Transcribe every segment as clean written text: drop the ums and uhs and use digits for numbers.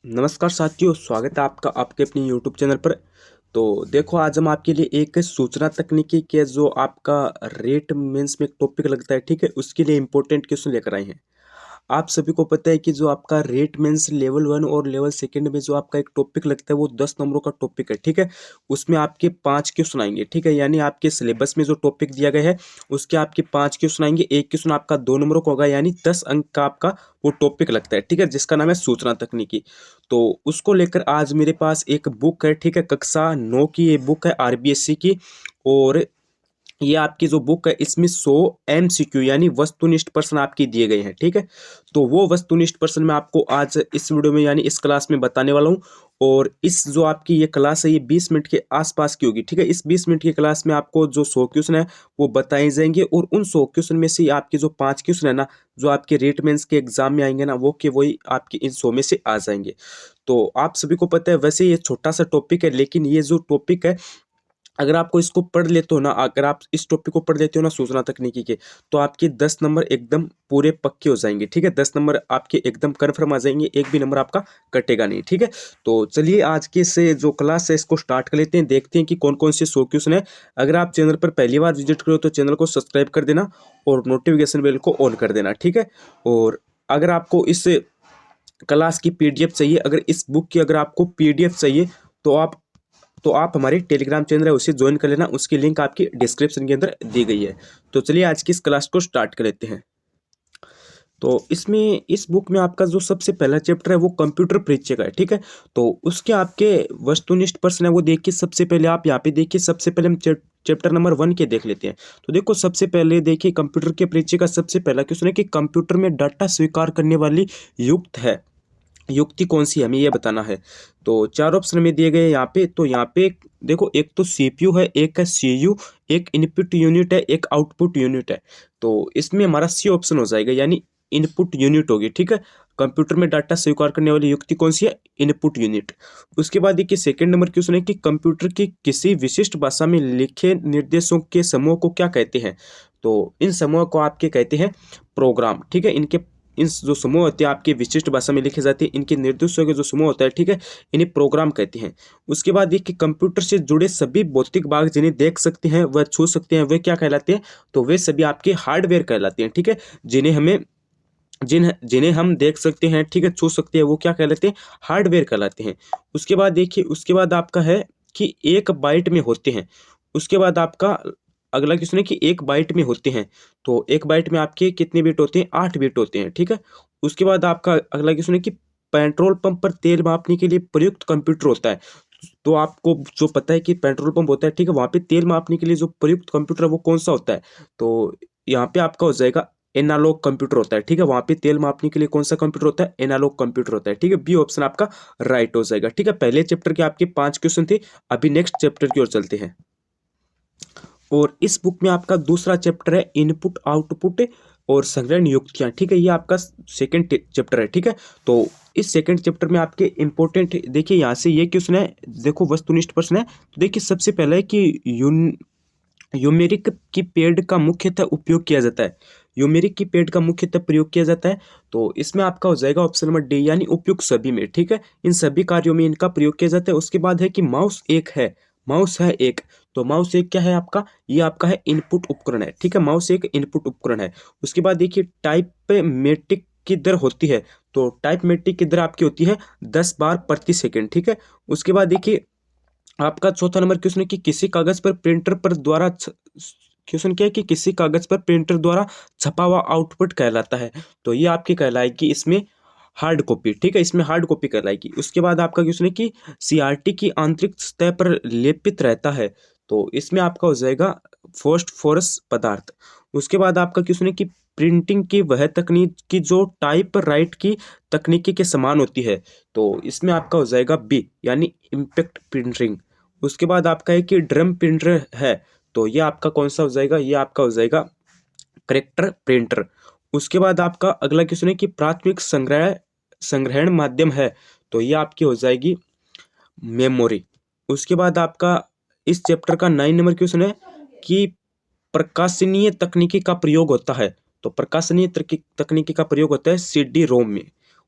नमस्कार साथियों, स्वागत है आपका आपके अपने यूट्यूब चैनल पर। तो देखो, आज हम आपके लिए एक सूचना तकनीकी के जो आपका रेट मेंस में एक टॉपिक लगता है, ठीक है, उसके लिए इंपॉर्टेंट क्वेश्चन लेकर आए हैं। आप सभी को पता है कि जो आपका रेट मेंस लेवल 1 और लेवल सेकंड में जो आपका एक टॉपिक लगता है वो 10 नंबरों का टॉपिक है, ठीक है। उसमें आपके 5 क्वेश्चन आएंगे, ठीक है, यानी आपके सिलेबस में जो टॉपिक दिया गया है उसके आपके 5 क्वेश्चन आएंगे। एक क्वेश्चन आपका 2 नंबरों का होगा, यानी 10 अंक का आपका वो टॉपिक लगता है, ठीक है, जिसका नाम है सूचना तकनीकी। तो उसको लेकर आज मेरे पास एक बुक है, ठीक है, कक्षा 9 की ये बुक है, आरबीएससी की। और ये आपकी जो बुक है इसमें 100 एमसीक्यू यानी वस्तुनिष्ठ प्रश्न आपकी दिए गए हैं, ठीक है। तो वो वस्तुनिष्ठ प्रश्न मैं आपको आज इस वीडियो में यानी इस क्लास में बताने वाला हूँ। और इस जो आपकी ये क्लास है ये 20 मिनट के आसपास की होगी, ठीक है। इस 20 मिनट की क्लास में आपको जो 100 क्वेश्चन है वो बताए जाएंगे, और उन 100 क्वेश्चन में से आपके जो 5 क्वेश्चन है ना, जो आपके रेट मेंस के एग्जाम में आएंगे ना, वो के वही आपके इन 100 में से आ जाएंगे। तो आप सभी को पता है, वैसे ये छोटा सा टॉपिक है, लेकिन ये जो टॉपिक है, अगर आपको इसको पढ़ लेते हो ना, अगर आप इस टॉपिक को पढ़ लेते हो ना सूचना तकनीकी के, तो आपके 10 नंबर एकदम पूरे पक्के हो जाएंगे, ठीक है। 10 नंबर आपके एकदम कन्फर्म आ जाएंगे, एक भी नंबर आपका कटेगा नहीं, ठीक है। तो चलिए आज के से जो क्लास है इसको स्टार्ट कर लेते हैं, देखते हैं कि कौन कौन से 100 क्वेश्चन है। अगर आप चैनल पर पहली बार विजिट करो तो चैनल को सब्सक्राइब कर देना और नोटिफिकेशन बेल को ऑन कर देना, ठीक है। और अगर आपको इस क्लास की पीडीएफ चाहिए, अगर इस बुक की अगर आपको पीडीएफ चाहिए, तो आप हमारे टेलीग्राम चैनल है उसे ज्वाइन कर लेना, उसकी लिंक आपकी डिस्क्रिप्शन के अंदर दी गई है। तो चलिए आज की इस क्लास को स्टार्ट कर लेते हैं। तो इसमें इस बुक में आपका जो सबसे पहला चैप्टर है वो कंप्यूटर परिचय का है, ठीक है। तो उसके आपके वस्तुनिष्ठ प्रश्न है वो देखिए, सबसे पहले आप यहाँ पे देखिए, सबसे पहले हम चैप्टर नंबर 1 के देख लेते हैं। तो देखो, सबसे पहले देखिए कंप्यूटर के परिचय का सबसे पहला क्वेश्चन है कि कंप्यूटर में डाटा स्वीकार करने वाली युक्त है युक्ति कौन सी है, हमें ये बताना है। तो चार ऑप्शन में दिए गए हैं यहाँ पे। तो यहाँ पे देखो, एक तो सीपीयू है, एक है सीयू, एक इनपुट यूनिट है, एक आउटपुट यूनिट है। तो इसमें हमारा सी ऑप्शन हो जाएगा, यानी इनपुट यूनिट होगी, ठीक है। कंप्यूटर में डाटा स्वीकार करने वाली युक्ति कौन सी है? Input unit. उसके बाद देखिए सेकंड नंबर क्वेश्चन है कि कंप्यूटर की किसी विशिष्ट भाषा में लिखे निर्देशों के समूह को क्या कहते हैं? तो इन समूह को आपके कहते हैं प्रोग्राम, ठीक है। इनके इन जो समूह होते हैं आपकी विशिष्ट भाषा में लिखे जाते हैं, इनके निर्देशों के जो समूह होता है, ठीक है, इन्हें प्रोग्राम कहते हैं। उसके बाद देखिए कंप्यूटर से जुड़े सभी भौतिक भाग जिन्हें देख सकते हैं व छू सकते हैं वे क्या कहलाते हैं? तो वे सभी आपके हार्डवेयर कहलाते हैं, ठीक है। जिन्हें हमें जिन्हें हम देख सकते हैं, ठीक है, छू सकते हैं, वो क्या कहलाते हैं? हार्डवेयर कहलाते हैं। उसके बाद देखिए, उसके बाद आपका है कि 1 बाइट में होते हैं। उसके बाद आपका अगला क्वेश्चन है कि 1 बाइट में होते हैं। तो 1 बाइट में आपके कितने बिट होते हैं? 8 बिट होते हैं, ठीक है। उसके बाद आपका अगला क्वेश्चन है कि पेट्रोल पंप पर तेल मापने के लिए प्रयुक्त कंप्यूटर होता है। तो आपको जो पता है कि पेट्रोल पंप होता है, ठीक है, वहाँ पे तेल मापने के लिए जो प्रयुक्त कंप्यूटर है वो कौन सा होता है? तो यहाँ पे आपका हो जाएगा एनालॉग कंप्यूटर होता है, ठीक है। वहाँ पे तेल मापने के लिए कौन सा कंप्यूटर होता है? एनालॉग कंप्यूटर होता है, ठीक है। बी ऑप्शन आपका राइट हो जाएगा, ठीक है। पहले चैप्टर के आपके 5 क्वेश्चन थे, अभी नेक्स्ट चैप्टर की ओर चलते हैं। और इस बुक में आपका दूसरा चैप्टर है इनपुट आउटपुट और संग्रहण युक्तियाँ, ठीक है। ये आपका सेकंड चैप्टर है, ठीक है। तो इस सेकंड चैप्टर में आपके इंपॉर्टेंट देखिए, यहाँ से ये क्वेश्चन है, देखो वस्तुनिष्ठ प्रश्न है। तो देखिए सबसे पहले है कि यूमेरिक की पेड़ का मुख्यतः उपयोग किया जाता है। यूमेरिक की पेड़ का मुख्यतः प्रयोग किया जाता है। तो इसमें आपका हो जाएगा ऑप्शन नंबर डी, यानी उपयुक्त सभी में, ठीक है। इन सभी कार्यों में इनका प्रयोग किया जाता है। उसके बाद है कि माउस एक है, माउस है एक। तो माउस एक क्या है आपका? ये आपका है इनपुट उपकरण है, ठीक है। माउस एक इनपुट उपकरण है। उसके बाद देखिए टाइपमेटिक की दर होती है। तो टाइपमेटिक की दर आपकी होती है 10 बार प्रति सेकंड, ठीक है। उसके बाद देखिए आपका चौथा नंबर क्वेश्चन है कि किसी कागज पर प्रिंटर पर द्वारा क्वेश्चन क्या है कि किसी कागज पर प्रिंटर द्वारा छपा हुआ आउटपुट कहलाता है। तो ये आपकी कहलाएगी इसमें हार्ड कॉपी, ठीक है, इसमें हार्ड कॉपी कहलाएगी। उसके बाद आपका क्वेश्चन है कि सीआरटी की आंतरिक सतह पर लेपित रहता है। तो इसमें आपका हो जाएगा फॉस्फोरस पदार्थ। उसके बाद आपका क्वेश्चन है कि प्रिंटिंग की वह तकनीक की जो टाइप राइट की तकनीकी के समान होती है। तो इसमें आपका हो जाएगा बी, यानी इम्पैक्ट प्रिंटिंग। उसके बाद आपका है कि ड्रम प्रिंटर है। तो ये आपका कौन सा हो जाएगा? ये आपका हो जाएगा करेक्टर प्रिंटर। उसके बाद आपका अगला क्वेश्चन है कि प्राथमिक संग्रहण माध्यम है। तो ये आपकी हो जाएगी मेमोरी। उसके बाद आपका इस चैप्टर का 9 नंबर क्वेश्चन है कि प्रकाशनीय तकनीकी का प्रयोग होता है। तो प्रकाशनीय तकनीकी का प्रयोग होता है सीडी रोम में।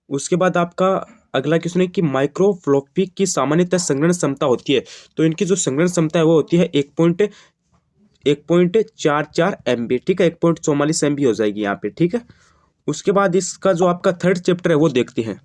उसके बाद आपका अगला क्वेश्चन है कि माइक्रो फ्लॉपी की सामान्यतः संग्रहण क्षमता होती है, तो इनकी जो संग्रहण क्षमता है वो होती है 1.44 MB, ठीक है, 1.44 MB हो जाएगी यहाँ पे, ठीक है। उसके बाद इसका जो आपका थर्ड चैप्टर है वो देखते हैं।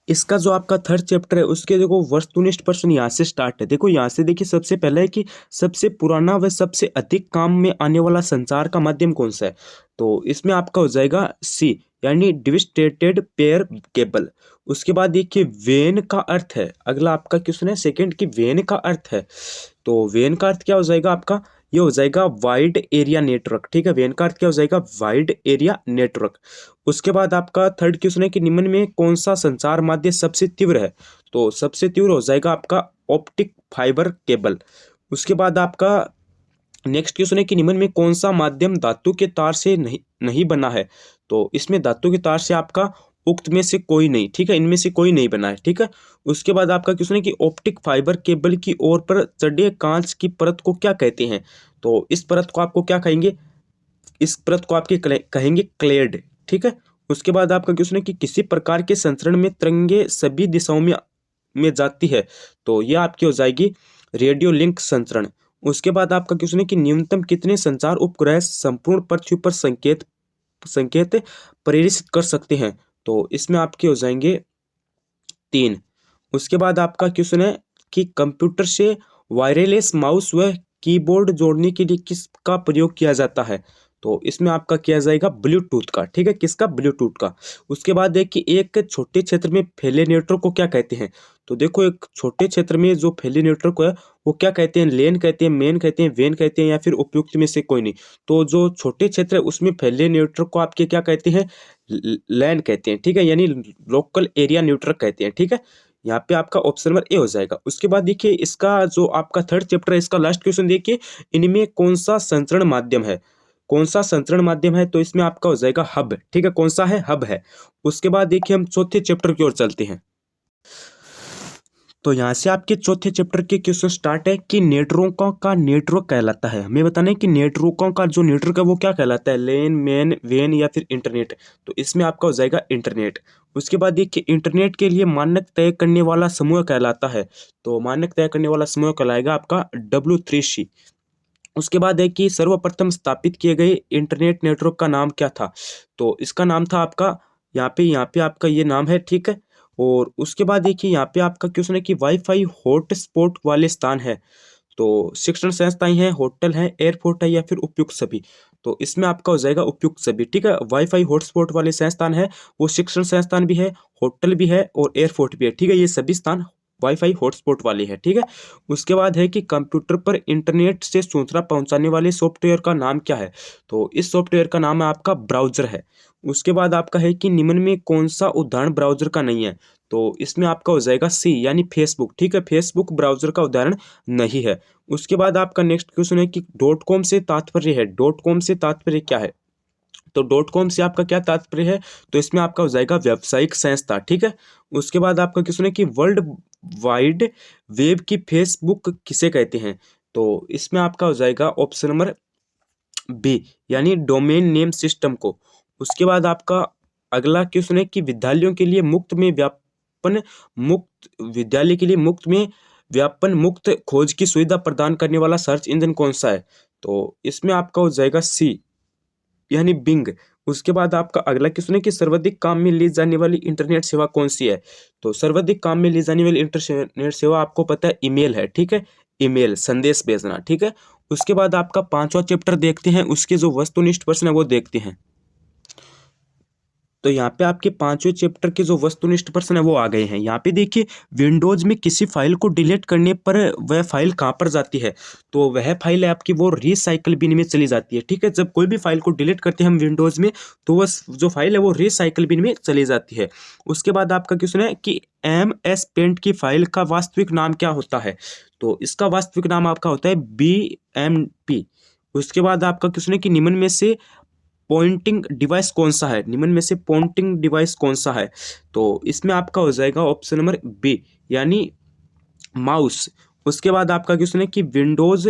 इसका जो आपका थर्ड चैप्टर है उसके देखो वस्तुनिष्ठ प्रश्न यहाँ से स्टार्ट है। देखो यहाँ से देखिए, सबसे पहले है कि सबसे पुराना व सबसे अधिक काम में आने वाला संचार का माध्यम कौन सा है, तो इसमें आपका हो जाएगा सी, यानी डिविस्टेटेड पेयर केबल। उसके बाद देखिए वेन का अर्थ है, अगला आपका क्वेश्चन है सेकंड की वेन का अर्थ है, तो वेन का अर्थ क्या हो जाएगा आपका, ये हो जाएगा वाइड एरिया नेटवर्क, ठीक है, वेन का अर्थ क्या हो जाएगा, वाइड एरिया नेटवर्क। उसके बाद आपका थर्ड क्वेश्चन है कि निम्न में कौन सा संचार माध्यम सबसे तीव्र है, तो सबसे तीव्र हो जाएगा आपका ऑप्टिक फाइबर केबल। उसके बाद आपका नेक्स्ट क्वेश्चन है कि निम्न में कौन सा माध्यम धातु के तार से नहीं बना है, तो इसमें धातु के तार से आपका उक्त में से कोई नहीं, ठीक है, इनमें से कोई नहीं बना है, ठीक है। उसके बाद आपका क्वेश्चन है कि ऑप्टिक फाइबर केबल की ओर पर चढ़े कांच की परत को क्या कहते हैं, तो इस परत को आपको क्या कहेंगे, इस परत को आपके कहेंगे क्लेड, ठीक है। उसके बाद आपका क्वेश्चन है कि किसी प्रकार के संचरण में तरंगे सभी दिशाओं में जाती है, तो यह आपकी हो जाएगी रेडियो लिंक संचरण। उसके बाद आपका क्वेश्चन है कि न्यूनतम कितने संचार उपग्रह संपूर्ण पृथ्वी पर संकेत संकेत प्रेषित कर सकते हैं, तो इसमें आपके हो जाएंगे 3। उसके बाद आपका क्वेश्चन है कि कंप्यूटर से वायरलेस माउस व कीबोर्ड जोड़ने के लिए किसका प्रयोग किया जाता है, तो इसमें आपका किया जाएगा ब्लूटूथ का, ठीक है, किसका, ब्लूटूथ का। उसके बाद देखिए एक छोटे क्षेत्र में फैले नेटवर्क को क्या कहते हैं, तो देखो एक छोटे क्षेत्र में जो फैले नेटवर्क है वो क्या कहते हैं, लेन कहते हैं, मेन कहते हैं, वेन कहते हैं, या फिर उपयुक्त में से कोई नहीं। तो जो छोटे क्षेत्र है उसमें फैले नेटवर्क को आपके क्या कहते हैं, लैन कहते हैं, ठीक है, यानी लोकल एरिया नेटवर्क कहते हैं, ठीक है। यहाँ पे आपका ऑप्शन नंबर ए हो जाएगा। उसके बाद देखिए इसका जो आपका थर्ड चैप्टर है इसका लास्ट क्वेश्चन देखिए, इनमें कौन सा संचरण माध्यम है, कौन सा संचरण माध्यम है, तो इसमें आपका हो जाएगा हब, ठीक है, कौन सा है, हब है। उसके बाद देखिए हम चौथे चैप्टर की ओर चलते हैं। तो यहाँ से आपके चौथे चैप्टर के क्वेश्चन स्टार्ट है कि नेटवर्कों का नेटवर्क कहलाता है, हमें बताना है कि नेटवर्कों का जो नेटवर्क है वो क्या कहलाता है, लेन, मेन, वेन या फिर इंटरनेट, तो इसमें आपका हो जाएगा इंटरनेट। उसके बाद देखिए इंटरनेट के लिए मानक तय करने वाला समूह कहलाता है, तो मानक तय करने वाला समूह कहलाएगा आपका W3C। उसके बाद है कि सर्वप्रथम स्थापित किए गए इंटरनेट नेटवर्क का नाम क्या था, तो इसका नाम था आपका यहाँ पे आपका ये नाम है, ठीक है। और उसके बाद देखिए यहाँ पे आपका क्वेश्चन है कि वाईफाई हॉटस्पॉट वाले स्थान है, तो शिक्षण संस्थाएं हैं, होटल है, एयरपोर्ट है, या फिर उपयुक्त सभी, तो इसमें आपका हो जाएगा उपयुक्त सभी, ठीक है। वाईफाई हॉटस्पॉट वाले संस्थान है वो शिक्षण संस्थान भी है, होटल भी है और एयरपोर्ट भी है, ठीक है, ये सभी स्थान वाईफाई हॉटस्पॉट वाले हैं, ठीक है। उसके बाद है कि कंप्यूटर पर इंटरनेट से सूचना पहुंचाने वाले सॉफ्टवेयर का नाम क्या है, तो इस सॉफ्टवेयर का नाम है आपका ब्राउजर है। उसके बाद आपका है कि निम्न में कौन सा उदाहरण ब्राउजर का नहीं है, तो इसमें आपका हो जाएगा सी, यानी फेसबुक, ठीक है, फेसबुक ब्राउजर का उदाहरण नहीं है। उसके बाद आपका नेक्स्ट क्वेश्चन है कि डॉट कॉम से तात्पर्य है, डॉट कॉम से तात्पर्य क्या है, तो डॉट कॉम से आपका क्या तात्पर्य है, तो इसमें आपका हो जाएगा व्यावसायिक संस्था, ठीक है। उसके बाद आपका क्वेश्चन है कि वर्ल्ड वाइड वेब की फेसबुक किसे कहते हैं, तो इसमें आपका हो जाएगा ऑप्शन नंबर बी, यानी डोमेन नेम सिस्टम को। उसके बाद आपका अगला क्वेश्चन है कि विद्यालय के लिए मुफ्त में व्यापन मुक्त खोज की सुविधा प्रदान करने वाला सर्च इंजन कौन सा है, तो इसमें आपका हो जाएगा सी, यानी बिंग। उसके बाद आपका अगला क्वेश्चन है कि सर्वाधिक काम में ली जाने वाली इंटरनेट सेवा कौन सी है, तो सर्वाधिक काम में ली जाने वाली इंटरनेट सेवा आपको पता है ईमेल है, ठीक है, ईमेल संदेश भेजना, ठीक है। उसके बाद आपका पांचवा चैप्टर देखते हैं, उसके जो वस्तुनिष्ठ प्रश्न है वो देखते हैं। तो यहाँ पे आपके पांचवें चैप्टर के जो वस्तुनिष्ठ प्रश्न है वो आ गए हैं। यहाँ पे देखिए विंडोज में किसी फाइल को डिलीट करने पर वह फाइल कहाँ पर जाती है, तो वह फाइल है आपकी वो रिसाइकल बिन में चली जाती है, ठीक है। जब कोई भी फाइल को डिलीट करते हैं हम विंडोज में तो वह जो फाइल है वो रिसाइकल बिन में चली जाती है। उसके बाद आपका क्वेश्चन है कि MS पेंट की फाइल का वास्तविक नाम क्या होता है, तो इसका वास्तविक नाम आपका होता है BMP। उसके बाद आपका क्वेश्चन है कि निम्न में से पॉइंटिंग डिवाइस कौन सा है, निम्न में से पॉइंटिंग डिवाइस कौन सा है, तो इसमें आपका हो जाएगा ऑप्शन नंबर बी, यानी माउस। उसके बाद आपका क्वेश्चन है कि विंडोज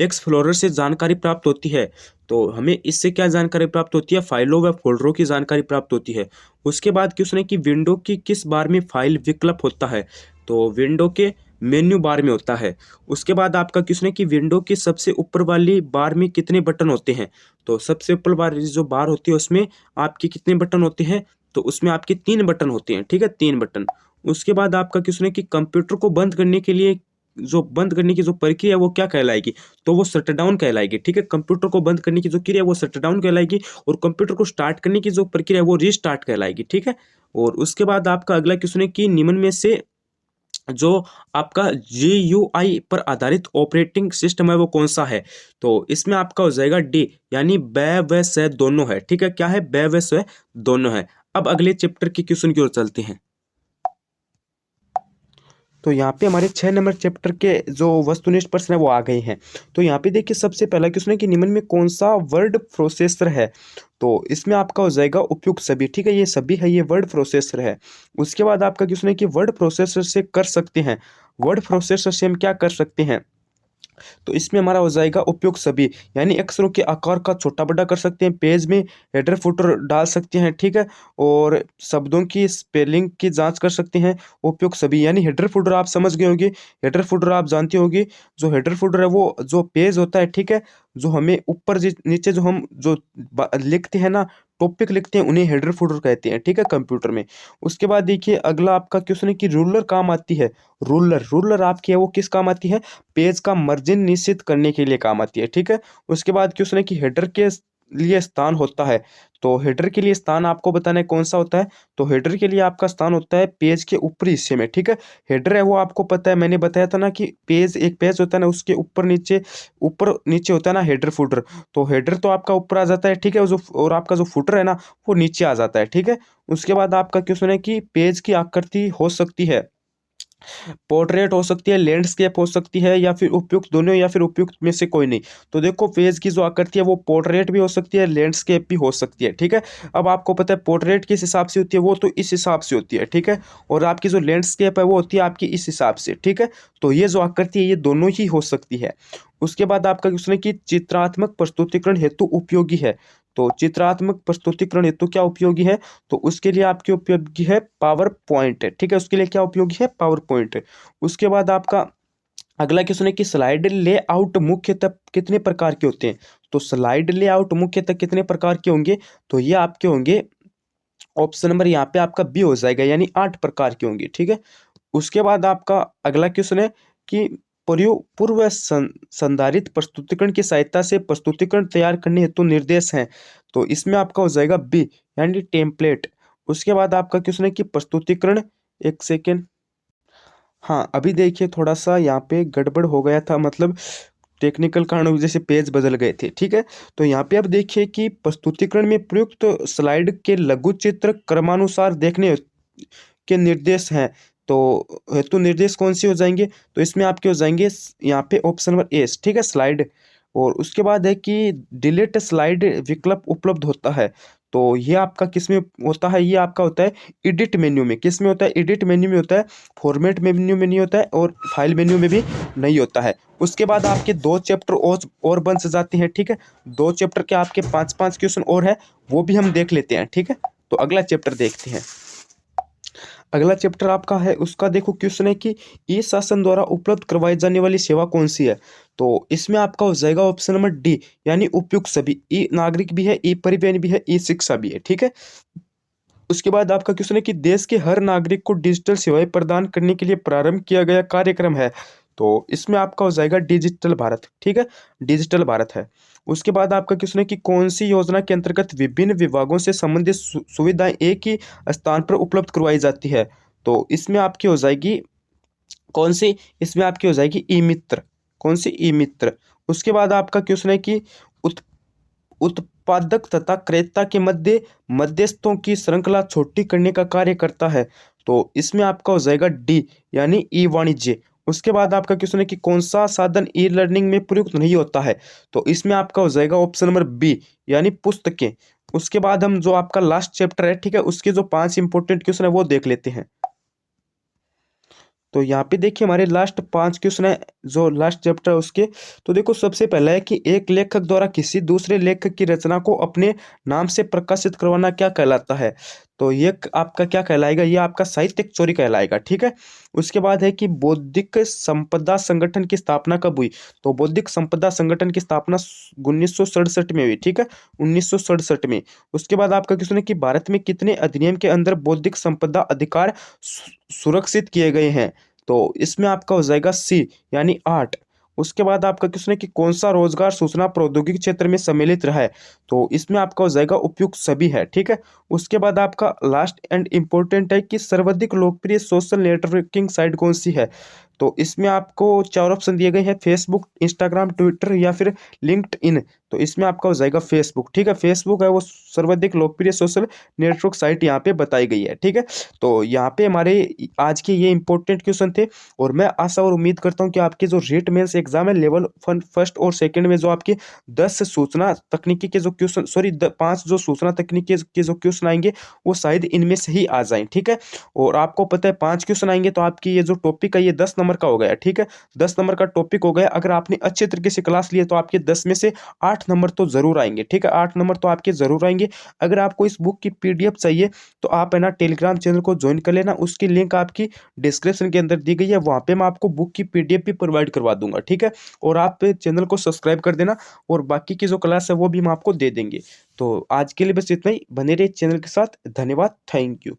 एक्सप्लोरर से जानकारी प्राप्त होती है। तो हमें इससे क्या जानकारी प्राप्त होती है, फाइलों व फोल्डरों की जानकारी प्राप्त होती है। उसके बाद क्वेश्चन है कि विंडो की किस बार में फाइल विकल्प होता है, तो विंडो के मेन्यू बार में होता है। उसके बाद आपका क्वेश्चन है कि विंडो की सबसे ऊपर वाली बार में कितने बटन होते हैं, तो सबसे ऊपर वाली जो बार होती है उसमें आपके कितने बटन होते हैं, तो उसमें आपके 3 बटन होते हैं, ठीक है, 3 बटन। उसके बाद आपका क्वेश्चन है कि कंप्यूटर को बंद करने के लिए जो बंद करने की जो प्रक्रिया है वो क्या कहलाएगी, तो वो शटडाउन कहलाएगी, ठीक है। कंप्यूटर को बंद करने की जो क्रिया है वो शटडाउन कहलाएगी, और कंप्यूटर को स्टार्ट करने की जो प्रक्रिया है वो रीस्टार्ट कहलाएगी, ठीक है। और उसके बाद आपका अगला क्वेश्चन है कि निम्न में से जो आपका GUI पर आधारित ऑपरेटिंग सिस्टम है वो कौन सा है, तो इसमें आपका हो जाएगा डी, यानी बै व से दोनों है, ठीक है। क्या है, बै व से दोनों है। अब अगले चैप्टर के क्वेश्चन की ओर चलते हैं। तो यहाँ पे हमारे 6 नंबर चैप्टर के जो वस्तुनिष्ठ प्रश्न है वो आ गए हैं। तो यहाँ पे देखिए सबसे पहला क्वेश्चन है कि निम्न में कौन सा वर्ड प्रोसेसर है, तो इसमें आपका हो जाएगा उपयुक्त सभी, ठीक है, ये सभी है, ये वर्ड प्रोसेसर है। उसके बाद आपका क्वेश्चन है कि वर्ड प्रोसेसर से कर सकते हैं, वर्ड प्रोसेसर से हम क्या कर सकते हैं, तो इसमें हमारा हो जाएगा उपयुक्त सभी, यानी अक्षरों के आकार का छोटा बड़ा कर सकते हैं, पेज में हेडर फुटर डाल सकते हैं, ठीक है, और शब्दों की स्पेलिंग की जांच कर सकते हैं, उपयुक्त सभी। यानी हेडर फुटर आप समझ गए होंगे, हेडर फुटर आप जानते होंगे, जो हेडर फुटर है वो जो पेज होता है, ठीक है, जो हमें ऊपर नीचे जो हम जो लिखते हैं ना, टॉपिक लिखते हैं, उन्हें हेडर फुटर कहते हैं, ठीक है, कंप्यूटर में। उसके बाद देखिए अगला आपका क्वेश्चन है कि रूलर काम आती है, रूलर रूलर आपकी है वो किस काम आती है, पेज का मार्जिन निश्चित करने के लिए काम आती है, ठीक है। उसके बाद क्वेश्चन है कि हेडर के लिए स्थान होता है, तो हेडर के लिए स्थान आपको बताना है कौन सा होता है, तो हेडर के लिए आपका स्थान होता है पेज के ऊपरी हिस्से में, ठीक है। हेडर है वो आपको पता है, मैंने बताया था ना कि पेज, एक पेज होता है ना, उसके ऊपर नीचे होता है ना हेडर फुटर, तो हेडर तो आपका ऊपर आ जाता है, ठीक है, जो और आपका जो फुटर है ना वो नीचे आ जाता है, ठीक है। उसके बाद आपका क्वेश्चन है कि पेज की आकृति हो सकती है, पोर्ट्रेट हो सकती है, लैंडस्केप हो सकती है, या फिर उपयुक्त दोनों, या फिर उपयुक्त में से कोई नहीं। तो देखो पेज की जो आकृति है वो पोर्ट्रेट भी हो सकती है, लैंडस्केप भी हो सकती है, ठीक है। अब आपको पता है पोर्ट्रेट किस हिसाब से होती है, वो तो इस हिसाब से होती है, ठीक है, और आपकी जो लैंडस्केप है वो होती है आपकी इस हिसाब से, ठीक है। तो ये जो आकृति है ये दोनों ही हो सकती है। उसके बाद आपका क्वेश्चन है कि चित्रात्मक प्रस्तुतिकरण हेतु उपयोगी है, तो चित्रात्मक प्रस्तुतिकरण हेतु क्या उपयोगी है, तो उसके लिए आपके उपयोगी है पावर पॉइंट, ठीक है, उसके लिए क्या उपयोगी है, पावर पॉइंट। उसके बाद आपका अगला क्वेश्चन है कि स्लाइड लेआउट मुख्यतः कितने प्रकार के होते हैं, तो स्लाइड लेआउट मुख्यतः कितने प्रकार के होंगे, तो ये आपके होंगे, ऑप्शन नंबर यहाँ पे आपका बी हो जाएगा, यानी 8 प्रकार के होंगे, ठीक है। उसके बाद आपका अगला क्वेश्चन है कि पूर्व संधारित प्रस्तुतिकरण की सहायता से प्रस्तुतिकरण तैयार करने हेतु निर्देश हैं, तो इसमें आपका हो जाएगा बी, यानी टेम्पलेट। उसके बाद आपका क्वेश्चन है कि प्रस्तुतिकरण, एक सेकेंड, हाँ अभी देखिए थोड़ा सा यहाँ पे गड़बड़ हो गया था, मतलब टेक्निकल कारणों की वजह से पेज बदल गए थे, ठीक है। तो यहाँ पे अब देखिए कि प्रस्तुतिकरण में प्रयुक्त स्लाइड के लघु चित्र क्रमानुसार देखने के निर्देश हैं, तो हेतु निर्देश कौन से हो जाएंगे, तो इसमें आपके हो जाएंगे यहाँ पे ऑप्शन नंबर ए, ठीक है, स्लाइड। और उसके बाद है कि डिलीट स्लाइड विकल्प उपलब्ध होता है, तो ये आपका किस में होता है, ये आपका होता है एडिट मेन्यू में, किस में होता है, एडिट मेन्यू में होता है, फॉर्मेट मेन्यू में नहीं होता है, और फाइल मेन्यू में भी नहीं होता है। उसके बाद आपके 2 चैप्टर और बन से जाते हैं, ठीक है, 2 चैप्टर के आपके 5-5 क्वेश्चन और है, वो भी हम देख लेते हैं, ठीक है। तो अगला चैप्टर देखते हैं। अगला चैप्टर आपका है, उसका देखो क्वेश्चन है कि ई शासन द्वारा उपलब्ध करवाई जाने वाली सेवा कौन सी है, तो इसमें आपका हो जाएगा ऑप्शन नंबर डी, यानी उपयुक्त सभी। ई नागरिक भी है, ई परिवहन भी है, ई शिक्षा भी है, ठीक है। उसके बाद आपका क्वेश्चन है कि देश के हर नागरिक को डिजिटल सेवाएं प्रदान करने के लिए प्रारंभ किया गया कार्यक्रम है, तो इसमें आपका हो जाएगा डिजिटल भारत, ठीक है, डिजिटल भारत है। उसके बाद आपका क्वेश्चन है कि कौन सी योजना के अंतर्गत विभिन्न विभागों से संबंधित सुविधाएं एक ही स्थान पर उपलब्ध करवाई जाती है, तो इसमें आपकी हो जाएगी कौन सी, इसमें आपकी हो जाएगी ई मित्र, कौन सी, ई मित्र। उसके बाद आपका क्वेश्चन है कि उत्पादक तथा क्रेता के मध्य मध्यस्थों की श्रृंखला छोटी करने का कार्य करता है, तो इसमें आपका हो जाएगा डी, यानी ई वाणिज्य। उसके बाद आपका क्वेश्चन है कि कौन सा साधन ई लर्निंग में प्रयुक्त नहीं होता है, तो इसमें आपका हो जाएगा ऑप्शन नंबर बी, यानी पुस्तकें। उसके बाद हम जो आपका लास्ट चैप्टर है, ठीक है, उसके जो 5 इंपॉर्टेंट क्वेश्चन है वो देख लेते हैं। तो यहाँ पे देखिए हमारे लास्ट 5 क्वेश्चन है, जो लास्ट चैप्टर है उसके। तो देखो सबसे पहला है कि एक लेखक द्वारा किसी दूसरे लेखक की रचना को अपने नाम से प्रकाशित करवाना क्या कहलाता है। तो ये आपका क्या कहलाएगा, ये आपका साहित्यिक चोरी कहलाएगा, ठीक है। उसके बाद है कि बौद्धिक संपदा संगठन की स्थापना कब हुई। तो बौद्धिक संपदा संगठन की स्थापना 1967 में हुई, ठीक है, 1967 में। उसके बाद आपका क्वेश्चन है कि भारत में कितने अधिनियम के अंदर बौद्धिक संपदा अधिकार सुरक्षित किए गए हैं। तो इसमें आपका हो जाएगा सी, यानी 8। उसके बाद आपका क्वेश्चन है कि कौन सा रोजगार सूचना प्रौद्योगिकी क्षेत्र में सम्मिलित रहा है। तो इसमें आपका हो जाएगा उपयुक्त सभी है, ठीक है। उसके बाद आपका लास्ट एंड इम्पोर्टेंट है कि सर्वाधिक लोकप्रिय सोशल नेटवर्किंग साइट कौन सी है। तो इसमें आपको 4 ऑप्शन दिए गए हैं, फेसबुक, इंस्टाग्राम, ट्विटर या फिर लिंक्डइन। तो इसमें आपका हो जाएगा फेसबुक, ठीक है। फेसबुक है वो सर्वाधिक लोकप्रिय सोशल नेटवर्क साइट यहाँ पे बताई गई है, ठीक है। तो यहाँ पे हमारे आज के ये इंपॉर्टेंट क्वेश्चन थे। और मैं आशा और उम्मीद करता हूँ कि आपके जो रेट मेंस एग्जाम है लेवल फर्स्ट और सेकंड में जो आपके 10 सूचना तकनीकी के जो क्वेश्चन, सॉरी 5 जो सूचना तकनीकी के जो क्वेश्चन आएंगे वो शायद इनमें से ही आ जाएं, ठीक है। और आपको पता है 5 क्वेश्चन आएंगे तो आपकी ये जो टॉपिक है ये 10 नंबर का हो गया, ठीक है। 10 नंबर का टॉपिक हो गया। अगर आपने अच्छे तरीके से क्लास लिए तो आपके 10 में से 8 नंबर तो जरूर आएंगे, ठीक है। 8 नंबर तो आपके जरूर आएंगे। अगर आपको इस बुक की पीडीएफ चाहिए तो आप है ना टेलीग्राम चैनल को ज्वाइन कर लेना, उसकी लिंक आपकी डिस्क्रिप्शन के अंदर दी गई है, वहां पे मैं आपको बुक की पीडीएफ भी प्रोवाइड करवा दूंगा, ठीक है। और आप चैनल को सब्सक्राइब कर देना, और बाकी की जो क्लास है वो भी हम आपको दे देंगे। तो आज के लिए बस इतना ही, बने रहिए चैनल के साथ। धन्यवाद, थैंक यू।